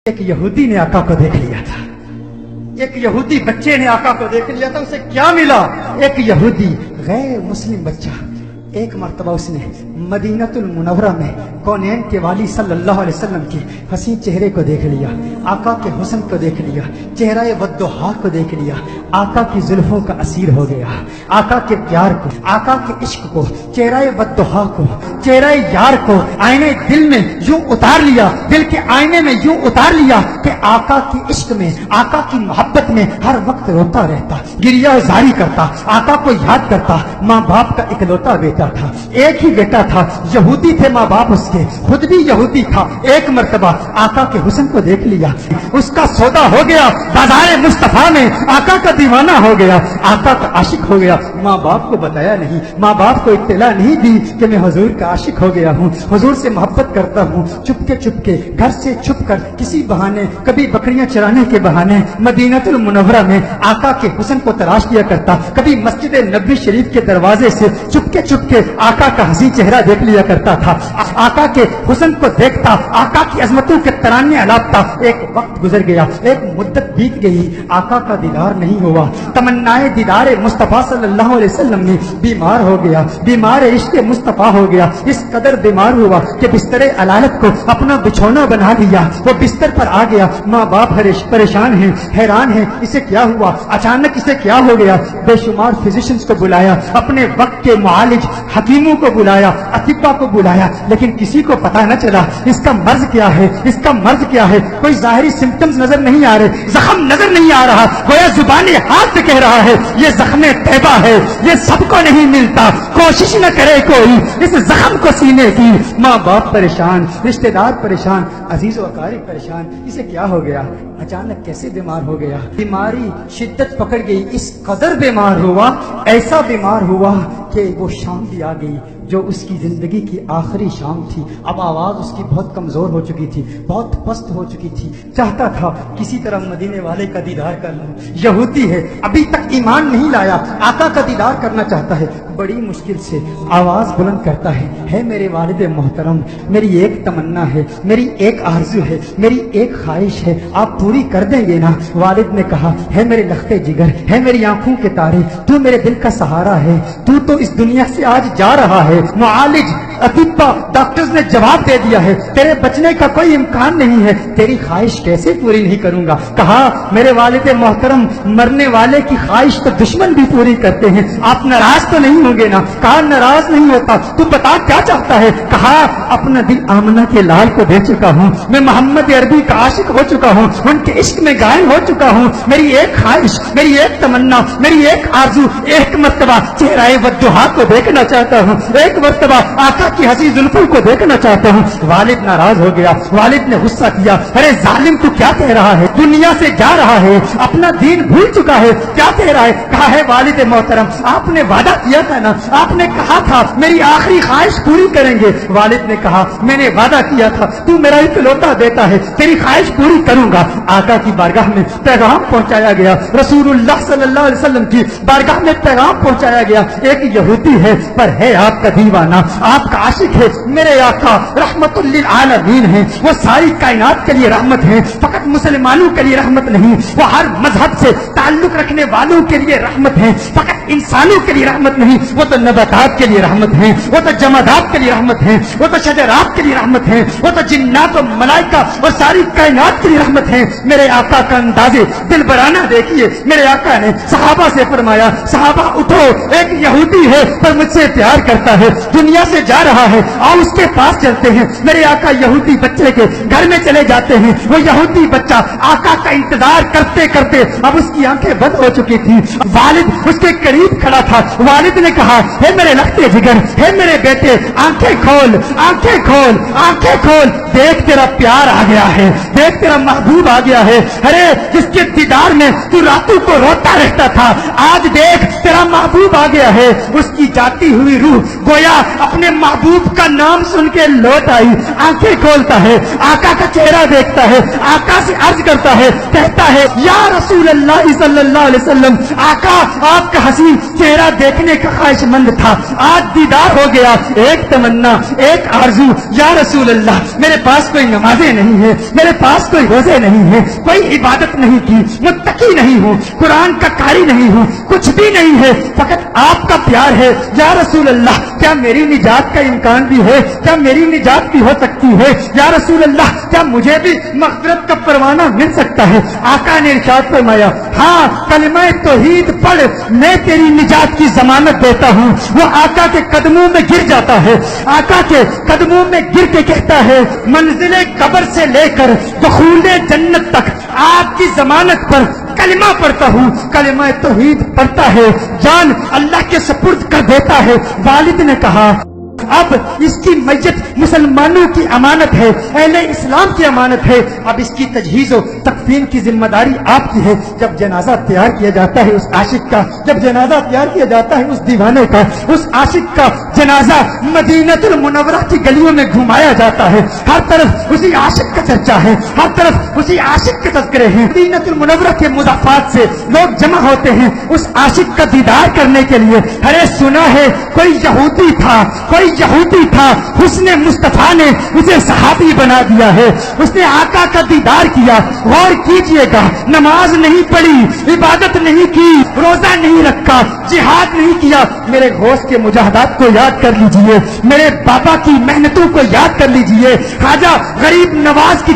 ایک یہودی نے آقا کو دیکھ لیا تھا، ایک یہودی بچے نے آقا کو دیکھ لیا تھا. اسے کیا ملا؟ ایک یہودی غیر مسلم بچہ ایک مرتبہ اس نے مدینۃ المنورہ میں کونین کے والی صلی اللہ علیہ وسلم کے حسین چہرے کو دیکھ لیا، آقا کے حسن کو دیکھ لیا، چہرہ والضحیٰ کو دیکھ لیا، آقا کی زلفوں کا اسیر ہو گیا، آقا کے پیار کو، آقا کے عشق کو، چہرہ والضحیٰ کو، چہرہ یار کو آئینے دل میں یوں اتار لیا، دل کے آئینے میں یوں اتار لیا کہ آقا کی عشق میں، آقا کی محبت میں ہر وقت روتا رہتا، گریہ زاری کرتا، آقا کو یاد کرتا. ماں باپ کا اکلوتا بیٹا تھا، ایک ہی بیٹا تھا، یہودی تھے ماں باپ اس کے، خود بھی یہودی تھا. ایک مرتبہ آقا کے حسن کو دیکھ لیا، اس کا سودا ہو گیا، بازار مصطفیٰ میں آقا کا دیوانہ ہو گیا، آقا کا عاشق ہو گیا. ماں باپ کو بتایا نہیں، ماں باپ کو اطلاع نہیں دی کہ میں حضور کا عاشق ہو گیا ہوں، حضور سے محبت کرتا ہوں. چپ کے گھر سے چھپ کر کسی بہانے، کبھی بکریاں چرانے کے بہانے مدینۃ المنورہ میں آقا کے حسن کو تلاش کیا کرتا، کبھی مسجد نبوی شریف کے دروازے سے چپ کے آقا کا حسین چہرہ دیکھ لیا کرتا تھا، آقا کے حسن کو دیکھتا، آقا کی عظمتوں کے ترانے الاپتا. ایک وقت گزر گیا، ایک مدت بیت گئی، آقا کا دیدار نہیں ہوا. تمنائے دیدار مصطفیٰ صلی اللہ علیہ وسلم میں بیمار ہو گیا، بیمار عشق مصطفیٰ ہو گیا. اس قدر بیمار ہوا کہ بستر علالت کو اپنا بچھونا بنا لیا، وہ بستر پر آ گیا. ماں باپ پریشان ہیں، حیران ہیں، اسے کیا ہوا، اچانک اسے کیا ہو گیا. بے شمار فزیشنز کو بلایا، اپنے وقت کے معالج حکیموں کو بلایا، اطباء کو بلایا، لیکن کسی کو پتہ نہ چلا اس کا مرض کیا ہے، اس کا مرض کیا ہے. کوئی ظاہری سمپٹمز نظر نہیں آ رہے، زخم نظر نہیں آ رہا، گویا زبانی ہاتھ سے کہہ رہا ہے یہ زخم طیبہ ہے، یہ سب کو نہیں ملتا، کوشش نہ کرے کوئی اس زخم کو سینے کی. ماں باپ پریشان، رشتہ دار پریشان، عزیز و اقارب پریشان. اسے کیا ہو گیا، اچانک کیسے بیمار ہو گیا. بیماری شدت پکڑ گئی، اس قدر بیمار ہوا، ایسا بیمار ہوا کہ وہ شام بھی آ گئی جو اس کی زندگی کی آخری شام تھی. اب آواز اس کی بہت کمزور ہو چکی تھی، بہت پست ہو چکی تھی. چاہتا تھا کسی طرح مدینے والے کا دیدار کر لوں. یہودی ہے، ابھی تک ایمان نہیں لایا، آقا کا دیدار کرنا چاہتا ہے. بڑی مشکل سے آواز بلند کرتا ہے میرے والد محترم، میری ایک تمنا ہے، میری ایک آرزو ہے، میری ایک خواہش ہے، آپ پوری کر دیں گے نا؟ والد نے کہا ہے میرے لختے جگر، ہے میری آنکھوں کے تارے، تو میرے دل کا سہارا ہے، تو اس دنیا سے آج جا رہا ہے. معالج، اطباء، ڈاکٹرز نے جواب دے دیا ہے تیرے بچنے کا کوئی امکان نہیں ہے. تیری خواہش کیسے پوری نہیں کروں گا؟ کہا میرے والد محترم، مرنے والے کی خواہش تو دشمن بھی پوری کرتے ہیں، آپ ناراض تو نہیں ہوں گے نا؟ کہا ناراض نہیں ہوتا. تو بتا کیا چاہتا ہے؟ کہا اپنا دل آمنہ کے لال کو دے چکا ہوں، میں محمد عربی کا عاشق ہو چکا ہوں، ان کے عشق میں غائب ہو چکا ہوں. میری ایک خواہش، میری ایک تمنا، میری ایک آرزو، ایک مرتبہ چہرہ والضحیٰ کو دیکھنا چاہتا ہوں، ایک مرتبہ آقا کی حسین زلفوں کو دیکھنا چاہتا ہوں. والد ناراض ہو گیا، والد نے غصہ کیا، ارے ظالم تو کیا کہہ رہا ہے، دنیا سے جا رہا ہے، اپنا دین بھول چکا ہے، کیا کہہ رہا ہے؟ کہا ہے والد محترم، آپ نے وعدہ کیا تھا نا، آپ نے کہا تھا میری آخری خواہش پوری کریں گے. والد نے کہا میں نے وعدہ کیا تھا، تو میرا اکلوتا بیٹا ہے، تیری خواہش پوری کروں گا. آقا کی بارگاہ میں پیغام پہنچایا گیا، رسول اللہ صلی اللہ علیہ وسلم کی بارگاہ میں پیغام پہنچایا گیا. ایک یہودی ہے پر ہے آپ کا دیوانہ، آپ کا عاشق ہے. میرے آقا رحمت للعالمین ہیں، وہ ساری کائنات کے لیے رحمت ہیں، فقط مسلمانوں کے لیے رحمت نہیں، وہ ہر مذہب سے تعلق رکھنے والوں کے لیے رحمت ہیں، فقط انسانوں کے لیے رحمت نہیں، وہ تو نباتات کے لیے رحمت ہیں، وہ تو جمادات کے لیے رحمت ہیں، وہ تو شجرات کے لیے رحمت ہیں، وہ تو جنات و ملائکہ اور ساری کائنات کے لیے رحمت ہیں. میرے آقا کا اندازے دل برانہ دیکھیے. میرے آقا نے صحابہ سے فرمایا صحابہ اٹھو، ایک یہودی ہے پر مجھ سے پیار کرتا ہے، دنیا سے جا رہا ہے، آؤ اس کے پاس چلتے ہیں. میرے آقا یہودی بچے کے گھر میں چلے جاتے ہیں. وہ یہودی بچہ آقا کا انتظار کرتے کرتے اب اس کی آنکھیں بند ہو چکی تھی. والد اس کے قریب کھڑا تھا. والد نے کہا ہے میرے لختے جگر، ہے میرے بیٹے، آنکھیں کھول، آنکھیں کھول، آنکھیں کھول، دیکھ تیرا پیار آ گیا ہے، دیکھ تیرا محبوب آ گیا ہے. ارے جس کے دیدار میں تو راتوں کو روتا رہتا تھا، آج دیکھ تیرا محبوب آ گیا ہے. اس کی جاتی ہوئی روح گویا اپنے محبوب کا نام سن کے لوٹ آئی. آنکھیں کھولتا ہے، آقا کا چہرہ دیکھتا ہے، آقا سے عرض کرتا ہے، کہتا ہے یا رسول اللہ صلی اللہ علیہ وسلم، آقا آپ کا حسین بھی چہرہ دیکھنے کا خواہش مند تھا، آج دیدار ہو گیا۔ ایک تمنا، ایک آرزو، یا رسول اللہ میرے پاس کوئی نمازیں نہیں ہے، میرے پاس کوئی روزے نہیں ہے، کوئی عبادت نہیں کی، متقی نہیں ہوں، قرآن کا قاری نہیں ہوں، کچھ بھی نہیں ہے، فقط آپ کا پیار ہے۔ یا رسول اللہ کیا میری نجات کا امکان بھی ہے؟ کیا میری نجات بھی ہو سکتی ہے؟ یا رسول اللہ کیا مجھے بھی مغفرت کا پروانہ مل سکتا ہے؟ آقا نے ارشاد فرمایا، ہاں کلمہ توحید پڑھ، میں تیری نجات کی ضمانت دیتا ہوں۔ وہ آقا کے قدموں میں گر جاتا ہے، آقا کے قدموں میں گر کے کہتا ہے، منزل قبر سے لے کر دخول جنت تک آپ کی ضمانت پر کلمہ پڑھتا ہوں۔ کلمہ توحید پڑھتا ہے، جان اللہ کے سپرد کر دیتا ہے۔ والد نے کہا اب اس کی میت مسلمانوں کی امانت ہے، اہل اسلام کی امانت ہے، اب اس کی تجہیز و تکفین کی ذمہ داری آپ کی ہے۔ جب جنازہ تیار کیا جاتا ہے اس عاشق کا، جب جنازہ تیار کیا جاتا ہے اس دیوانے کا، اس عاشق کا جنازہ مدینہ المنورہ کی گلیوں میں گھمایا جاتا ہے، ہر طرف اسی عاشق کا چرچا ہے، ہر طرف اسی عاشق کے تذکرے ہیں۔ مدینہ المنورہ کے مضافات سے لوگ جمع ہوتے ہیں اس عاشق کا دیدار کرنے کے لیے۔ ارے سنا ہے کوئی یہودی تھا، کوئی یہودی تھا، حسن مصطفیٰ نے اسے صحابی بنا دیا ہے، اس نے آقا کا دیدار کیا۔ غور کیجئے گا، نماز نہیں پڑھی، عبادت نہیں کی، روزہ نہیں رکھا، جہاد نہیں کیا، میرے غوث کے مجاہدات کو یاد کر لیجئے، میرے بابا کی محنتوں کو یاد کر لیجئے، خواجہ غریب نواز کی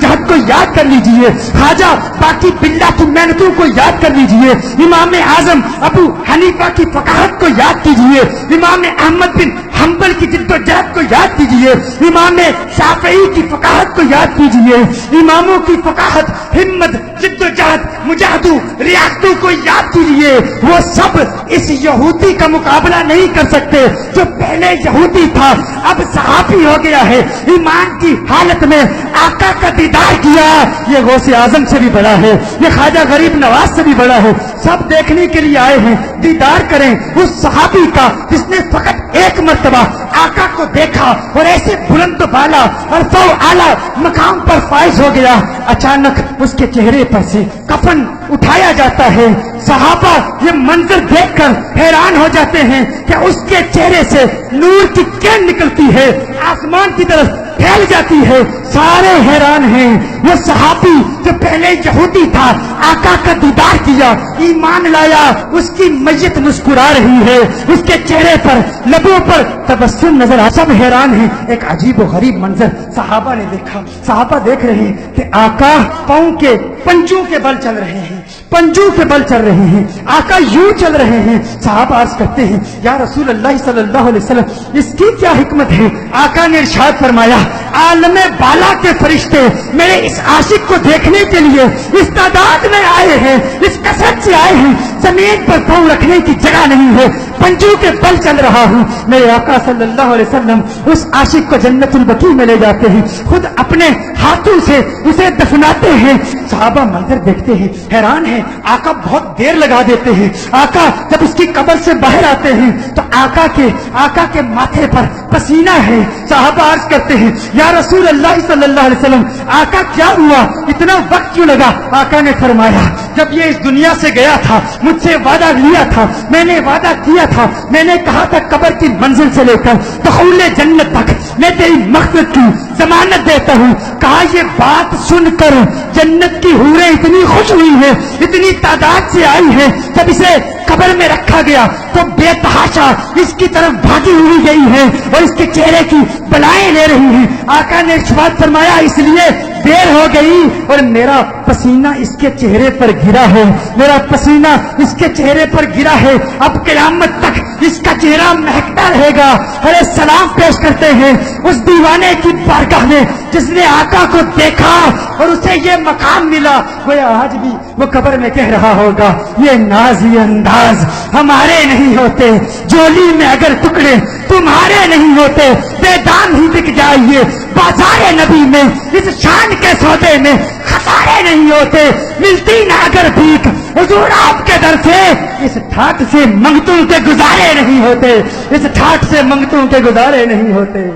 جہد کو یاد کر لیجئے، خواجہ باقی بلّہ کی محنتوں کو یاد کر لیجئے، امام اعظم ابو حنیفہ کی فقاہت کو یاد کیجئے، امام احمد بن حنبل کی جد و جہد کو یاد کیجئے، امام شافعی کی فقاہت کو یاد کیجئے، اماموں کی فقاہت، ہمت، جد و جہد، مجاہدوں، ریاستوں کو یاد کیجئے۔ وہ سب اس یہودی کا مقابلہ نہیں کر سکتے جو پہلے یہودی تھا اب صحابی ہو گیا ہے، ایمان کی حالت میں آقا کا دیدار کیا۔ یہ غوث اعظم سے بھی بڑا ہے، یہ خواجہ غریب نواز سے بھی بڑا ہے۔ سب دیکھنے کے لیے آئے ہیں، دیدار کریں اس صحابی کا جس نے فقط ایک مرتبہ آقا کو دیکھا اور ایسے بلند بالا اور فو اعلیٰ مقام پر فائز ہو گیا۔ اچانک اس کے چہرے پر سے کفن اٹھایا جاتا ہے، صحابہ یہ منظر دیکھ کر حیران ہو جاتے ہیں کہ اس کے چہرے سے نور کی کرن نکلتی ہے، آسمان کی طرف پھیل جاتی ہے، سارے حیران ہیں۔ وہ صحابی جو پہلے یہودی تھا آقا کا دیدار کیا، ایمان لایا، اس کی میت مسکرا رہی ہے، اس کے چہرے پر لبوں پر تبسم نظر آ، سب حیران ہیں۔ ایک عجیب و غریب منظر صحابہ نے دیکھا، صحابہ دیکھ رہے ہیں کہ آقا پاؤں کے پنجوں کے بل چل رہے ہیں، پنجوں کے بل چل رہے ہیں، آقا یوں چل رہے ہیں۔ صحابہ عرض کرتے ہیں یا رسول اللہ صلی اللہ علیہ وسلم اس کی کیا حکمت ہے؟ آقا نے ارشاد فرمایا عالم بالا کے فرشتے میرے اس عاشق کو دیکھنے کے لیے اس تعداد میں آئے ہیں، اس کثرت سے آئے ہیں، زمین پر پاؤں رکھنے کی جگہ نہیں ہے، پنجوں کے بل چل رہا ہوں۔ میرے آقا صلی اللہ علیہ وسلم اس عاشق کو جنت البقیع میں لے جاتے ہیں، خود اپنے ہاتھوں سے اسے دفناتے ہیں۔ صحابہ منظر دیکھتے ہیں، حیران ہیں۔ آقا بہت دیر لگا دیتے ہیں، آقا جب اس کی قبر سے باہر آتے ہیں تو آقا کے ماتھے پر پسینہ ہے۔ صحابہ عرض کرتے ہیں یا رسول اللہ صلی اللہ علیہ وسلم آقا کیا ہوا، اتنا وقت کیوں لگا؟ آقا نے فرمایا جب یہ اس دنیا سے گیا تھا مجھ سے وعدہ لیا تھا، میں نے وعدہ کیا تھا، میں نے کہا تھا قبر کی منزل سے لے کر دخول جنت تک میں تیری مغفرت کی ضمانت دیتا ہوں۔ کہا یہ بات سن کر جنت کی حوریں اتنی خوش ہوئی ہیں، اتنی تعداد سے آئی ہیں، جب اسے قبر میں رکھا گیا تو بے تحاشا اس کی طرف بھاگی ہوئی گئی ہے اور اس کے چہرے کی بلائیں لے رہی ہیں۔ آقا نے ارشاد فرمایا اس لیے دیر ہو گئی اور میرا پسینہ اس کے چہرے پر گرا ہے، میرا پسینہ اس کے چہرے پر گرا ہے، اب قیامت تک اس کا چہرہ مہکتا رہے گا۔ ارے سلام پیش کرتے ہیں اس دیوانے کی بارگاہ میں جس نے آقا کو دیکھا اور اسے یہ مقام ملا۔ گویا آج بھی وہ قبر میں کہہ رہا ہوگا یہ ناز یہ انداز ہمارے نہیں ہوتے، جولی میں اگر ٹکڑے تمہارے نہیں ہوتے، بے دام ہی بک جائیے بازار نبی میں، اس شان کے سودے میں خسارے نہیں ہوتے، ملتی نہ اگر بھیک حضور آپ کے در سے، اس ٹھاٹ سے منگتوں کے گزارے نہیں ہوتے، اس ٹھاٹ سے منگتوں کے گزارے نہیں ہوتے۔